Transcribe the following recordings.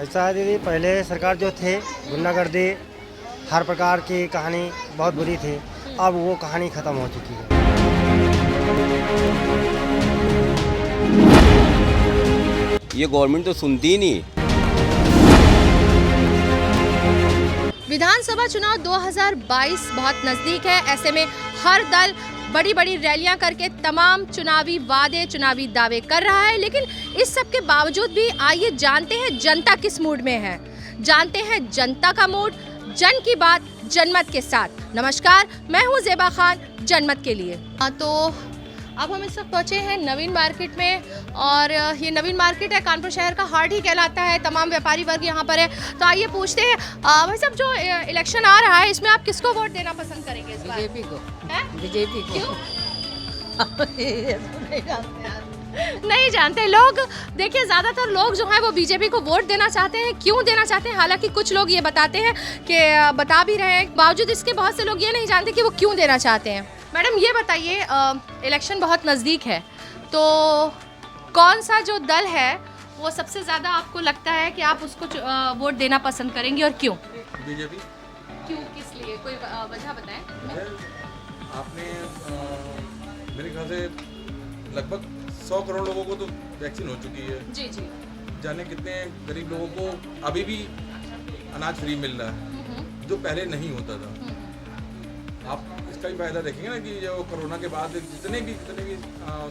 ऐसा है दीदी, पहले सरकार जो थे गुंडागर्दी हर प्रकार की कहानी बहुत बुरी थी। अब वो कहानी ख़त्म हो चुकी है। ये गवर्नमेंट तो सुनती ही नहीं। विधानसभा चुनाव 2022 बहुत नज़दीक है। ऐसे में हर दल बड़ी बड़ी रैलियां करके तमाम चुनावी वादे, चुनावी दावे कर रहा है, लेकिन इस सब के बावजूद भी आइए जानते हैं जनता किस मूड में है। जानते हैं जनता का मूड, जन की बात जनमत के साथ। नमस्कार, मैं हूं ज़ेबा खान जनमत के लिए। तो अब हम इस वक्त पहुंचे हैं नवीन मार्केट में, और ये नवीन मार्केट है, कानपुर शहर का हार्ट ही कहलाता है। तमाम व्यापारी वर्ग यहाँ पर है। तो आइए पूछते हैं भाई साहब, जो इलेक्शन आ रहा है इसमें आप किसको वोट देना पसंद करेंगे इस बार? बीजेपी को। हैं? बीजेपी को। नहीं जानते लोग। देखिए, ज़्यादातर लोग जो हैं वो बीजेपी को वोट देना चाहते हैं। क्यों देना चाहते हैं? हालांकि कुछ लोग ये बताते हैं कि बता भी रहे हैं, बावजूद इसके बहुत से लोग ये नहीं जानते कि वो क्यों देना चाहते हैं। मैडम ये बताइए, इलेक्शन बहुत नज़दीक है, तो कौन सा जो दल है वो सबसे ज़्यादा आपको लगता है कि आप उसको वोट देना पसंद करेंगे, और क्यों? बीजेपी। क्यों, किस लिए, कोई वजह बताएं। आपने मेरे ख्याल से लगभग 100 करोड़ लोगों को तो वैक्सीन हो चुकी है। जी जी। जाने कितने गरीब लोगों को अभी भी अनाज फ्री मिल रहा है, जो पहले नहीं होता था। आप इसका भी फायदा देखेंगे ना कि जो कोरोना के बाद जितने भी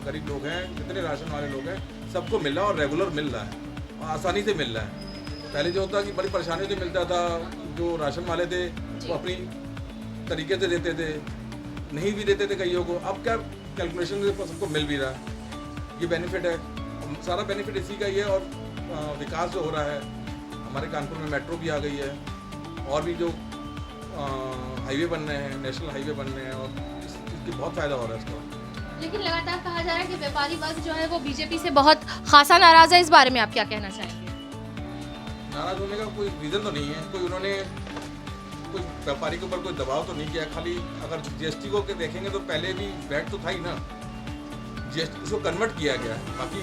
गरीब लोग हैं, जितने राशन वाले लोग हैं, सबको मिल रहा है और रेगुलर मिल रहा है और आसानी से मिल रहा है। पहले जो होता कि बड़ी परेशानी से मिलता था, जो राशन वाले थे वो अपनी तरीके से देते थे, नहीं भी देते थे कईयों को। अब क्या कैलकुलेशन से सबको मिल भी रहा है। ये बेनिफिट है, सारा बेनिफिट इसी का ही है। और विकास जो हो रहा है, हमारे कानपुर में मेट्रो भी आ गई है, और भी जो हाईवे बन रहे हैं, नेशनल हाईवे बन रहे हैं, और इसकी बहुत फ़ायदा हो रहा है इसका। लेकिन लगातार कहा जा रहा है कि व्यापारी वर्ग जो है वो बीजेपी से बहुत खासा नाराज़ है। इस बारे में आप क्या कहना चाहेंगे? नाराज़ होने का कोई रीज़न तो नहीं है। उन्होंने कोई व्यापारी के ऊपर कोई दबाव तो नहीं किया। खाली अगर जीएसटी को देखेंगे तो पहले भी वैट तो था ही ना, जीएसटी उसको कन्वर्ट किया गया है। बाकी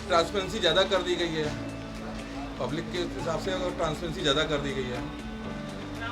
ट्रांसपेरेंसी ज़्यादा कर दी गई है, पब्लिक के हिसाब से अगर ट्रांसपेरेंसी ज़्यादा कर दी गई है।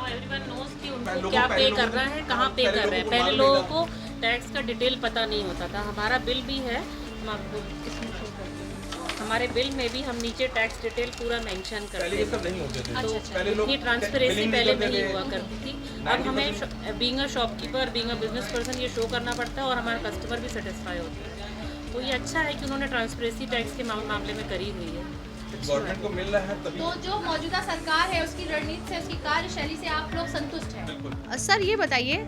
एवरीवन नोज कि उनको क्या पे करना है, कहाँ पे कर रहे हैं। पहले लोगों को टैक्स का डिटेल पता नहीं होता था। हमारा बिल भी है, हम आपको इसमें शो करते हैं। हमारे बिल में भी हम नीचे टैक्स डिटेल पूरा मेंशन करते हैं। पहले ये सब नहीं होते थे। तो इतनी ट्रांसपेरेंसी पहले नहीं हुआ करती थी। अब हमें being a shopkeeper, being a business person ये शो करना पड़ता है, और हमारे कस्टमर भी सेटिस्फाई होते हैं। तो ये अच्छा है कि उन्होंने ट्रांसपेरेंसी टैक्स के मामले में करी हुई है। गवर्नमेंट को मिल रहा है तभी। तो जो मौजूदा सरकार है उसकी रणनीति से, उसकी कार्यशैली से आप लोग संतुष्ट हैं? सर ये बताइए,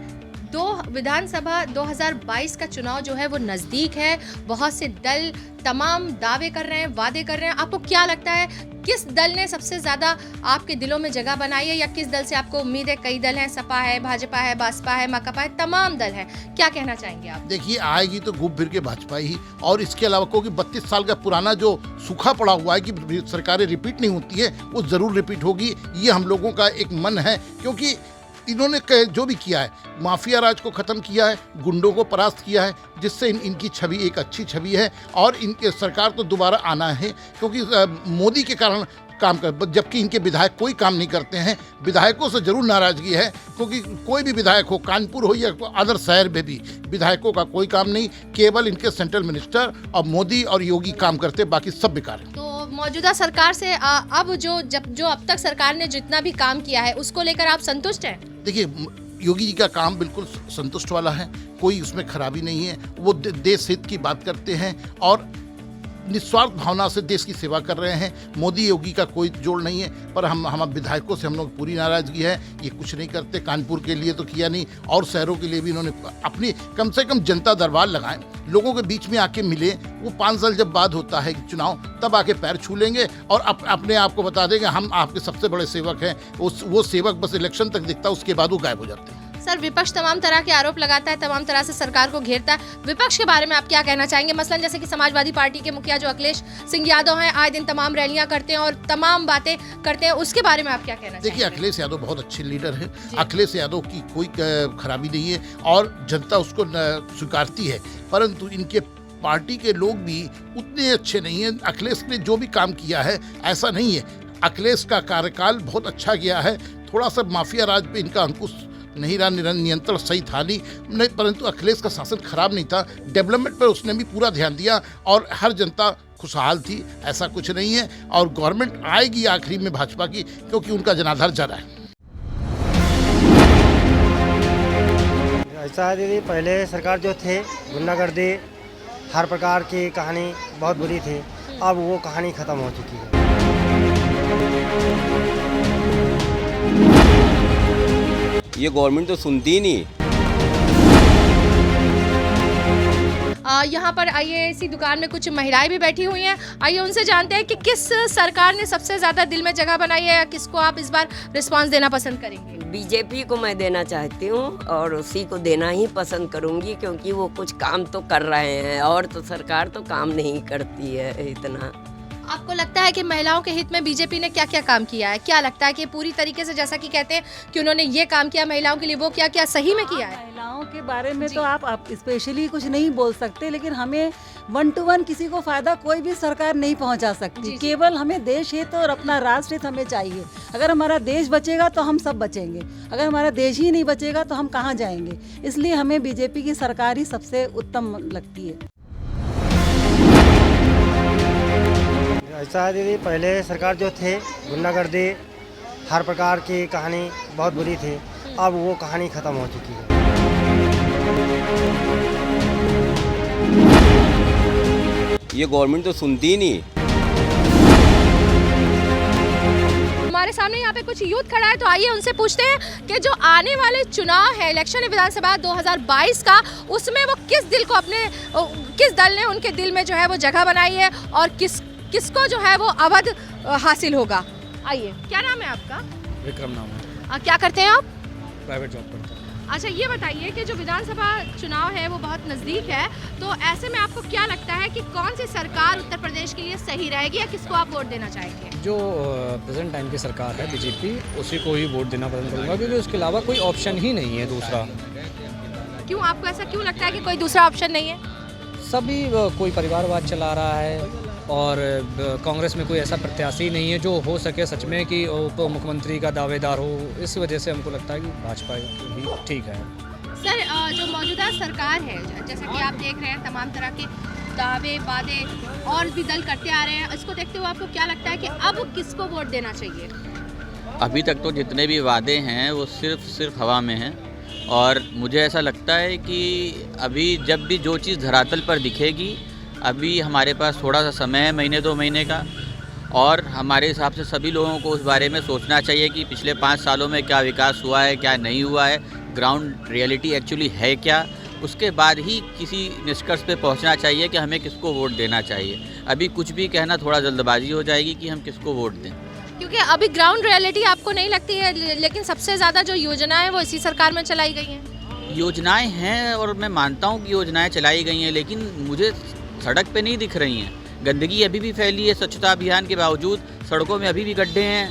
विधानसभा 2022 का चुनाव जो है वो नज़दीक है। बहुत से दल तमाम दावे कर रहे हैं, वादे कर रहे हैं। आपको क्या लगता है किस दल ने सबसे ज़्यादा आपके दिलों में जगह बनाई है, या किस दल से आपको उम्मीद है? कई दल हैं, सपा है, भाजपा है, बसपा है, माकपा है, तमाम दल हैं। क्या कहना चाहेंगे आप? देखिए, आएगी तो घूम फिर के भाजपा ही, और इसके अलावा क्योंकि 32 साल का पुराना जो सूखा पड़ा हुआ है कि सरकारें रिपीट नहीं होती है, वो ज़रूर रिपीट होगी। ये हम लोगों का एक मन है, क्योंकि इन्होंने जो भी किया है, माफिया राज को ख़त्म किया है, गुंडों को परास्त किया है, जिससे इनकी छवि एक अच्छी छवि है। और इनके सरकार तो दोबारा आना है, क्योंकि मोदी के कारण काम कर, जबकि इनके विधायक कोई काम नहीं करते हैं। विधायकों से जरूर नाराज़गी है, क्योंकि कोई भी विधायक हो, कानपुर हो या अदर शहर में भी, विधायकों का कोई काम नहीं। केवल इनके सेंट्रल मिनिस्टर और मोदी और योगी काम करते, बाकी सब बेकार है। तो मौजूदा सरकार से अब जो अब तक सरकार ने जितना भी काम किया है उसको लेकर आप संतुष्ट हैं? देखिए, योगी जी का काम बिल्कुल संतुष्ट वाला है, कोई उसमें खराबी नहीं है। वो देश हित की बात करते हैं और निस्वार्थ भावना से देश की सेवा कर रहे हैं। मोदी योगी का कोई जोड़ नहीं है, पर हम विधायकों से हम लोग पूरी नाराज़गी है। ये कुछ नहीं करते, कानपुर के लिए तो किया नहीं, और शहरों के लिए भी इन्होंने अपनी कम से कम जनता दरबार लगाएं, लोगों के बीच में आके मिले। वो 5 साल जब बाद होता है चुनाव, तब आके पैर छू लेंगे और अपने आप को बता देंगे हम आपके सबसे बड़े सेवक हैं। वो सेवक बस इलेक्शन तक दिखता है, उसके बाद वो गायब हो जाते हैं। सर, विपक्ष तमाम तरह के आरोप लगाता है, तमाम तरह से सरकार को घेरता है। विपक्ष के बारे में आप क्या कहना चाहेंगे? मसलन जैसे कि समाजवादी पार्टी के मुखिया जो अखिलेश सिंह यादव हैं, आए दिन तमाम रैलियां करते हैं और तमाम बातें करते हैं, उसके बारे में आप क्या कहना चाहेंगे? देखिए, अखिलेश यादव बहुत अच्छे लीडर हैं। अखिलेश यादव की कोई खराबी नहीं है और जनता उसको स्वीकारती है, परंतु इनके पार्टी के लोग भी उतने अच्छे नहीं हैं। अखिलेश ने जो भी काम किया है, ऐसा नहीं है। अखिलेश का कार्यकाल बहुत अच्छा गया है। थोड़ा सा माफिया राज पे इनका अंकुश नहीं रहा, नियंत्रण सही था नहीं, परंतु अखिलेश का शासन खराब नहीं था। डेवलपमेंट पर उसने भी पूरा ध्यान दिया और हर जनता खुशहाल थी, ऐसा कुछ नहीं है। और गवर्नमेंट आएगी आखिरी में भाजपा की, क्योंकि उनका जनाधार ज़्यादा है। ऐसा है दीदी, पहले सरकार जो थे गुंडागर्दी हर प्रकार की कहानी बहुत बुरी थी, अब वो कहानी ख़त्म हो चुकी है। ये गवर्नमेंट तो सुनती ही नहीं। यहाँ पर आइए, इसी दुकान में कुछ महिलाएं भी बैठी हुई हैं। आइए उनसे जानते हैं कि किस सरकार ने सबसे ज़्यादा दिल में जगह बनाई है या किसको आप इस बार रिस्पांस देना पसंद करेंगे? बीजेपी को मैं देना चाहती हूँ और उसी को देना ही पसंद करूँगी, क्योंकि वो कुछ काम तो कर रहे हैं और तो सरकार तो काम नहीं करती है इतना। आपको लगता है कि महिलाओं के हित में बीजेपी ने क्या क्या काम किया है? क्या लगता है कि पूरी तरीके से, जैसा कि कहते हैं कि उन्होंने ये काम किया महिलाओं के लिए, वो क्या क्या सही में किया है? महिलाओं के बारे में तो आप स्पेशली कुछ नहीं बोल सकते, लेकिन हमें 1 to 1 किसी को फायदा कोई भी सरकार नहीं पहुंचा सकती। केवल हमें देश हित और अपना राष्ट्र हित हमें चाहिए। अगर हमारा देश बचेगा तो हम सब बचेंगे, अगर हमारा देश ही नहीं बचेगा तो हम कहाँ जाएंगे। इसलिए हमें बीजेपी की सरकार ही सबसे उत्तम लगती है। ऐसा है दीदी, पहले सरकार जो थे गुंडागर्दी हर प्रकार की कहानी बहुत बुरी थी, अब वो कहानी ख़त्म हो चुकी है। ये गवर्नमेंट तो सुनती ही नहीं। हमारे सामने यहाँ पे कुछ यूथ खड़ा है, तो आइए उनसे पूछते हैं कि जो आने वाले चुनाव है, इलेक्शन है विधानसभा 2022 का, उसमें वो किस दल ने उनके दिल में जो है वो जगह बनाई है और किसको जो है वो अवध हासिल होगा? आइए, क्या नाम है आपका? विक्रम नाम है। क्या करते हैं आप? प्राइवेट जॉब करता हूँ। अच्छा, ये बताइए कि जो विधानसभा चुनाव है वो बहुत नज़दीक है, तो ऐसे में आपको क्या लगता है कि कौन सी सरकार उत्तर प्रदेश के लिए सही रहेगी या किसको आप वोट देना चाहेंगे? जो प्रेजेंट टाइम की सरकार है बीजेपी, उसी को ही वोट देना पसंद करूँगा, क्योंकि उसके अलावा कोई ऑप्शन ही नहीं है दूसरा। क्यों, आपको ऐसा क्यों लगता है कि कोई दूसरा ऑप्शन नहीं है? सभी कोई परिवारवाद चला रहा है और कांग्रेस में कोई ऐसा प्रत्याशी नहीं है जो हो सके सच में कि उप मुख्यमंत्री का दावेदार हो। इस वजह से हमको लगता है कि भाजपा ही ठीक है। सर, जो मौजूदा सरकार है, जैसा कि आप देख रहे हैं तमाम तरह के दावे वादे और भी दल करते आ रहे हैं, इसको देखते हुए आपको क्या लगता है कि अब किसको वोट देना चाहिए? अभी तक तो जितने भी वादे हैं वो सिर्फ हवा में हैं, और मुझे ऐसा लगता है कि अभी जब भी जो चीज़ धरातल पर दिखेगी, अभी हमारे पास थोड़ा सा समय है, महीने 2 महीने का, और हमारे हिसाब से सभी लोगों को उस बारे में सोचना चाहिए कि पिछले 5 सालों में क्या विकास हुआ है, क्या नहीं हुआ है, ग्राउंड रियलिटी एक्चुअली है क्या। उसके बाद ही किसी निष्कर्ष पे पहुंचना चाहिए कि हमें किसको वोट देना चाहिए। अभी कुछ भी कहना थोड़ा जल्दबाजी हो जाएगी कि हम किसको वोट दें, क्योंकि अभी ग्राउंड रियलिटी आपको नहीं लगती है, लेकिन सबसे ज़्यादा जो योजनाएं वो इसी सरकार में चलाई गई हैं। योजनाएं हैं और मैं मानता हूं कि योजनाएं चलाई गई हैं, लेकिन मुझे सड़क पे नहीं दिख रही हैं। गंदगी अभी भी फैली है, स्वच्छता अभियान के बावजूद सड़कों में अभी भी गड्ढे हैं,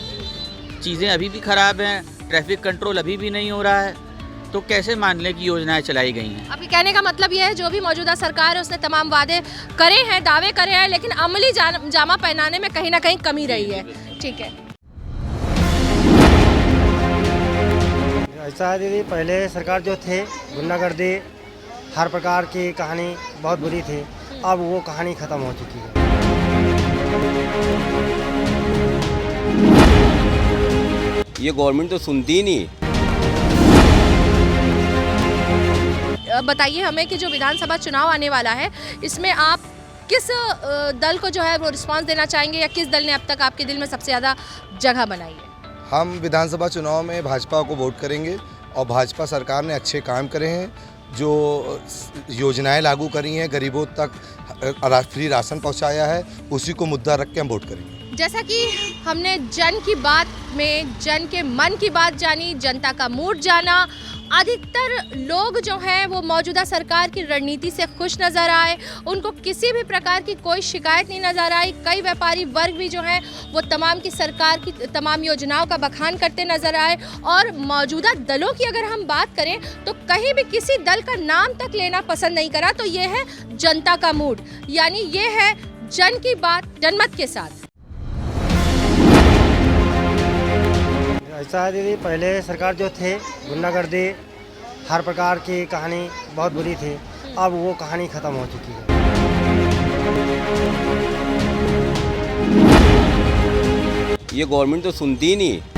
चीज़ें अभी भी ख़राब हैं, ट्रैफिक कंट्रोल अभी भी नहीं हो रहा है, तो कैसे मान लें कि योजनाएं चलाई गई हैं। आपके कहने का मतलब ये है जो भी मौजूदा सरकार है उसने तमाम वादे करे हैं, दावे करे हैं, लेकिन अमली जामा पहनाने में कहीं ना कहीं कमी रही है। ठीक है, ऐसा है दीदी, पहले सरकार जो थे गुंडागर्दी हर प्रकार की कहानी बहुत बुरी थी, अब वो कहानी ख़त्म हो चुकी है। ये गवर्नमेंट तो सुनती ही नहीं। बताइए हमें कि जो विधानसभा चुनाव आने वाला है, इसमें आप किस दल को जो है वो रिस्पांस देना चाहेंगे या किस दल ने अब तक आपके दिल में सबसे ज़्यादा जगह बनाई है? हम विधानसभा चुनाव में भाजपा को वोट करेंगे, और भाजपा सरकार ने अच्छे काम करे हैं, जो योजनाएं लागू करी हैं, गरीबों तक फ्री राशन पहुंचाया है, उसी को मुद्दा रख के हम वोट करेंगे। जैसा कि हमने जन की बात में जन के मन की बात जानी, जनता का मूड जाना, अधिकतर लोग जो हैं वो मौजूदा सरकार की रणनीति से खुश नज़र आए, उनको किसी भी प्रकार की कोई शिकायत नहीं नज़र आई। कई व्यापारी वर्ग भी जो हैं वो तमाम की सरकार की तमाम योजनाओं का बखान करते नज़र आए। और मौजूदा दलों की अगर हम बात करें तो कहीं भी किसी दल का नाम तक लेना पसंद नहीं करा। तो ये है जनता का मूड, यानी ये है जन की बात जनमत के साथ। ऐसा है दीदी, पहले सरकार जो थे गुंडागर्दी हर प्रकार की कहानी बहुत बुरी थी। अब वो कहानी ख़त्म हो चुकी है। ये गवर्नमेंट तो सुनती ही नहीं।